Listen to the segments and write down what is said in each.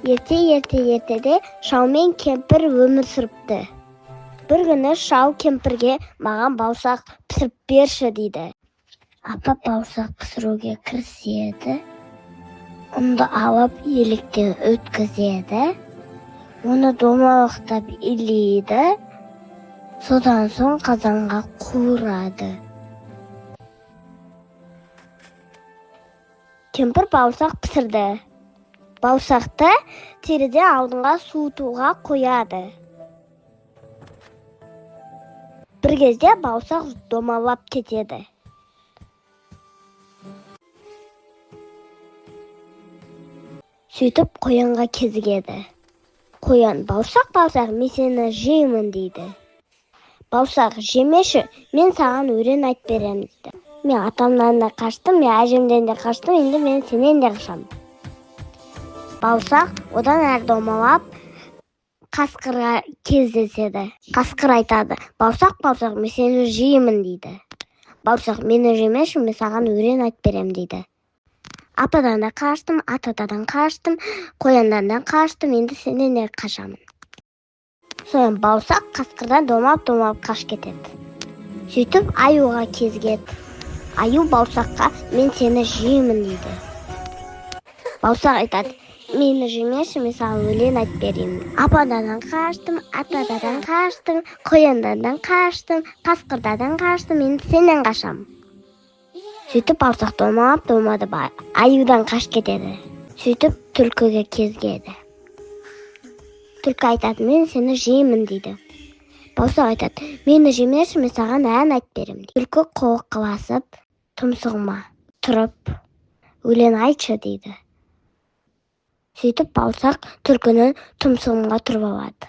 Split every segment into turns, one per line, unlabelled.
Ертеде шал мен кемпір өмір сүріпті. Bir күні шал кемпірге маған бауырсақ пісіріп берші дейді. Апа бауырсақ пісіруге кіріседі. Ұнды алып еліктен өткізеді. Оны домалақтап илейді. Содан соң қазанға қуырады. Кемпір бауырсақ пісірді. Бауырсақты терезе алдыңға суытуға қояды. Bir кезде бауырсақ домалап кетеді. Сөйтіп қоянға кезігеді. Қоян, бауырсақ, мен сені жеймін дейді. Бауырсақ, жемеші, мен саған өрен айт берем дейді. Мен атамнан да қаштым, мен әжемден де қаштым, енді мен сенен де қашам. Бауырсақ одан әрі домалап қасқырға кездеседі. Қасқыр айтады: бауырсақ, мен сені жеймін дейді. Бауырсақ, мені жемеші, мен саған өрен айт берем дейді. Ападан да қаштым, атадан қаштым, қояндан да қаштым, енді сенен де қашамын. Содан бауырсақ қасқырдан домалап қаш кетеді. Сөйтіп аюға кезігеді. Аю бауырсаққа: мен сені жеймін дейді. Бауырсақ айтады: мені жемеші, мен саған өлең айт берейін. Ападан қаштым, атадан қаштым, қояндан қаштым, қасқырдан қаштым, енді сенен қашам. Сөйтіп бауырсақ домалады, аюдан қаш кетеді. Сөйтіп түлкіге кезігеді. Түлкі айтады: мен сені жеймін дейді. Бауырсақ айтады: мені жемеші, мен саған ән айт берем. Түлкі қолқа басып, тұмсығыма тұрып, өлең айтшы дейді. Сөйтіп бауырсақ түлкінің тұмсығына тұрып алады.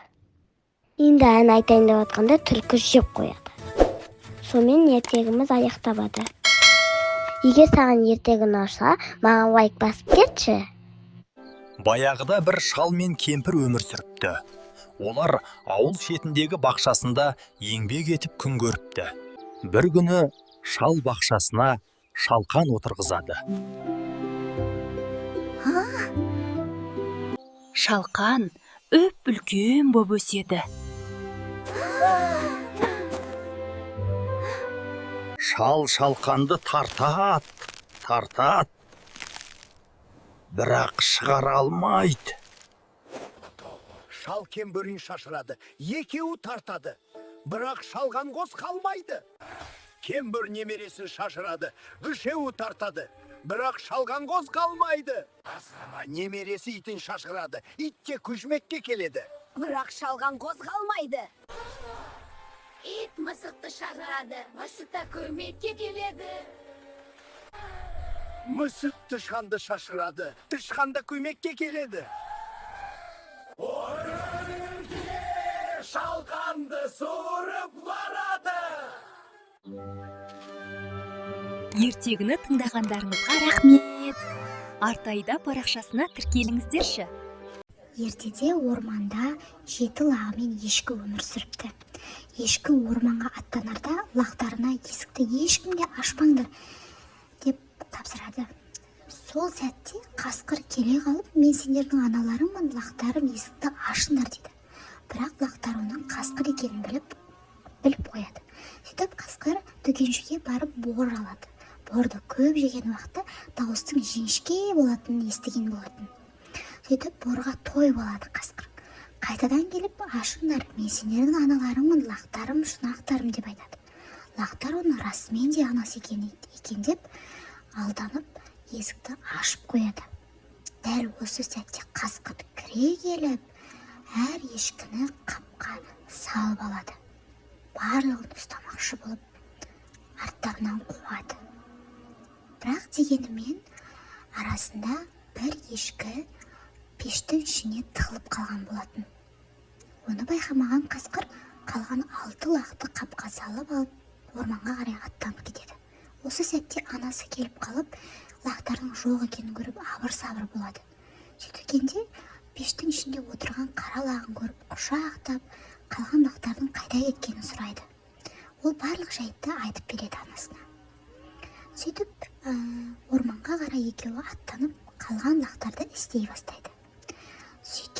Енді ән айтайын деп отқанда түлкі жеп қояды. Сонымен ертегіміз аяқталады. Егер саған ертегі ұнаса, маған лайк басып кетші.
Баяғыда бір шал мен кемпір өмір сүріпті. Олар ауыл шетіндегі бақшасында еңбек етіп күн көріпті. Bir күні шал бақшасына шалқан отырғызады.
Шалқан үлкен боп өседі.
Шал шалқанды тартат, бірақ шығара алмайды.
Шал кемпірін шашырады, екеуі тартады, бірақ шалған қозғалмайды. Кемпір немересін шашырады, үшеуі тартады, бірақ шалған қозғалмайды. Немересі итін шашырады, итте күшмекке келеді,
бірақ шалған қозғалмайды. Ит мысықты шашырады, мысық та көмекке келеді.
Мысық тышқанды шашырады, тышқан да көмекке келеді. Шалқанды суырып барады.
Ертегіні тыңдағандарыңызға рахмет. Артайда парақшасына тіркеліңіздерші.
Ертеде орманда 7 лағы мен ешкі өмір сүріпті. Ешкі орманға аттанарда лақтарына есікті ешкімге ашпаңдар деп тапсырады. Сол сәтте қасқыр келе қалып: мен сендердің аналарыңмын, лақтарым, есікті ашыңдар дейді. Бірақ лақтар оның қасқыр екенін біліп қояды. Сөйтіп қасқыр дүкеншіге барып бор алады. Борды көп жеген уақытта дауыстың жіңішке болатынын естіген болатын. Сөйтіп борға той болады қасқыр. Қайтадан келіп: ашыңдар, мен сендердің аналарыңмын, лақтарым, шұнақтарым деп айтады. Лақтар оны расымен де анасы екен деп алданып есікті ашып қояды. Дәл осы сәтте қасқыр кіре келіп, әр ешкіні қапқа салып алады. Барлығын ұстамақшы болып, арттарынан қуады. Бірақ дегенімен арасында бір ешкі пештің ішіне тығылып қалған болатын. Оны байқамаған қасқыр қалған 6 лақты қапқа салып алып, орманға қарай аттанып кетеді. Осы сәтте анасы келіп қалып, лақтардың жоқ екенін көріп абыр-сабыр болады. Сөйткенде пештің ішінде отырған қара лағын көріп құшақтап, қалған лақтардың қайда кеткенін сұрайды. Ол барлық жайтты айтып береді анасына. Сөйтіп орманға қарай екеуі аттанып, қалған лақтарды істей бастайды.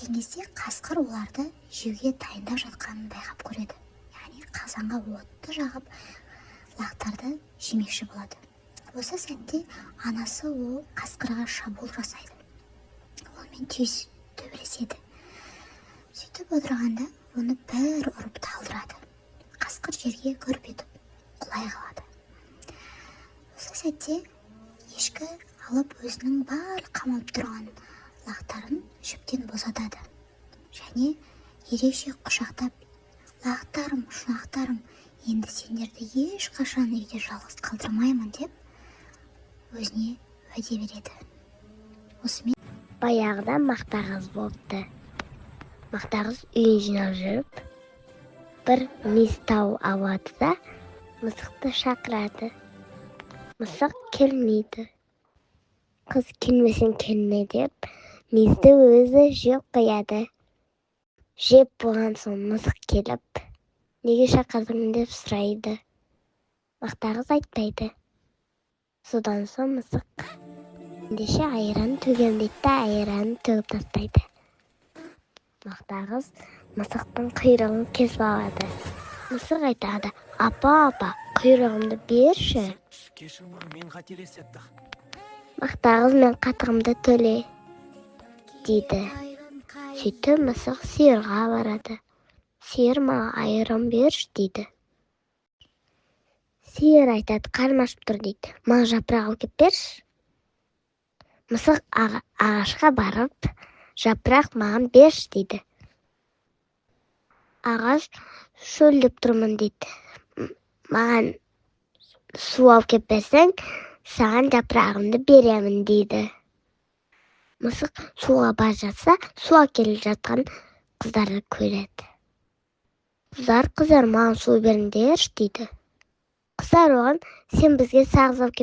кеткен кезде қасқыр оларды жеуге дайындап жатқанын байқап көреді. Яғни қазанға отты жағып лақтарды жемекші болады. Осы сәтте анасы ол қасқырға шабуыл жасайды. Онымен төбелеседі. Сөйтіп отырғанда оны бір ұрып талдырады. Қасқыр жерге гүрп етіп құлай қалады. Осы сәтте ешкі алып өзінің барлық қамалып тұрған лақтарын шөптен босатады. Және ерекше құшақтап, лақтарым, шұнақтарым, енді сендерді ешқашан үйде жалғыз қалдырмаймын деп өзіне уәде береді. Осымен
Баяғыда мақтағыз болыпты. Мақтағыз үйін жинап жүріп, бір мүйіз тауып алады да мысықты шақырады. Мысық келмейді. Қыз келмесең келме деп, мүйізді өзі жеп қояды. Жеп болған соң мысық келіп, неге шақырдың деп сұрайды. Мақтағыз айтпайды. Содан соң мысық ендеше айран төгем дейді да айранын төгіп тастайды. Мақтағыз мысықтың құйрығын кесіп алады. Мысық айтады: апа, құйрығымды берші.
Кешір маған, мен қателеседі.
Мақтағыз: мен қатығымды төле дейді. Сөйтіп мысық сиырға барады. Сиыр маған айран берші дейді. Сиыр айтады: қарным ашып тұр дейді. Маған жапырақ алып келіп берші. Мысық ағашқа барып, жапырақ маған берші дейді. Ағаш: шөлдеп тұрмын дейді. Маған су алып келіп берсең, саған жапырағымды беремін дейді. Мысық суға бара жатса, су әкеліп жатқан қыздарды көреді. Қыздар, маған су беріңдерші дейді. Қыздар оған: сен бізге сағыз алып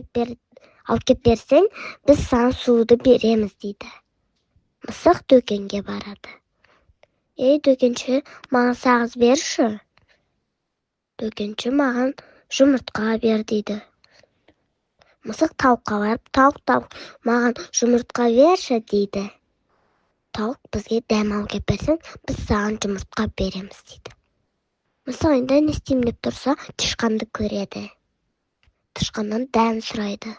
келіп берсең, біз саған суды береміз дейді. Мысық дүкенге барады. Ей дүкенші, маған сағыз берші. Дүкенші: маған жұмыртқа бер дейді. Мысық тауыққа барып: тауық, маған жұмыртқа берші дейді. Тауық: бізге дәм алып келіп берсең, біз саған жұмыртқа береміз дейді. Мысық енді не істеймін деп тұрса, тышқанды көреді. Тышқаннан дәм сұрайды.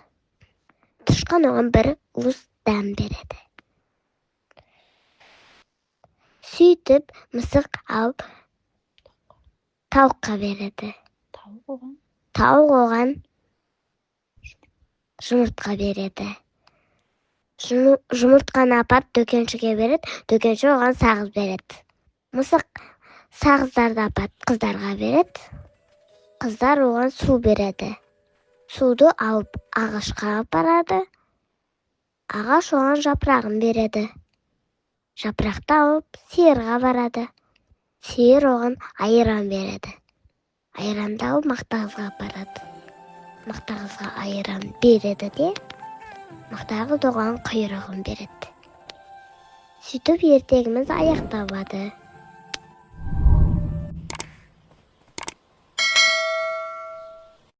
Тышқан оған бір уыс дәм береді. Сөйтіп мысық алып тауыққа береді. Тауық оған жұмыртқа береді. Жұмыртқаны апарып дүкеншіге береді, дүкенші оған сағыз береді. Мысық сағыздарды апарып қыздарға береді. Қыздар оған су береді. Суды алып ағашқа апарады. Ағаш оған жапырағын береді. Жапырақты алып сиырға барады. Сиыр оған айран береді. Айранды алып мақтағызға апарады. Мақтағызға айран береді де, мақтағыз оған құйрығын береді. Сөйтіп ертегіміз аяқталады.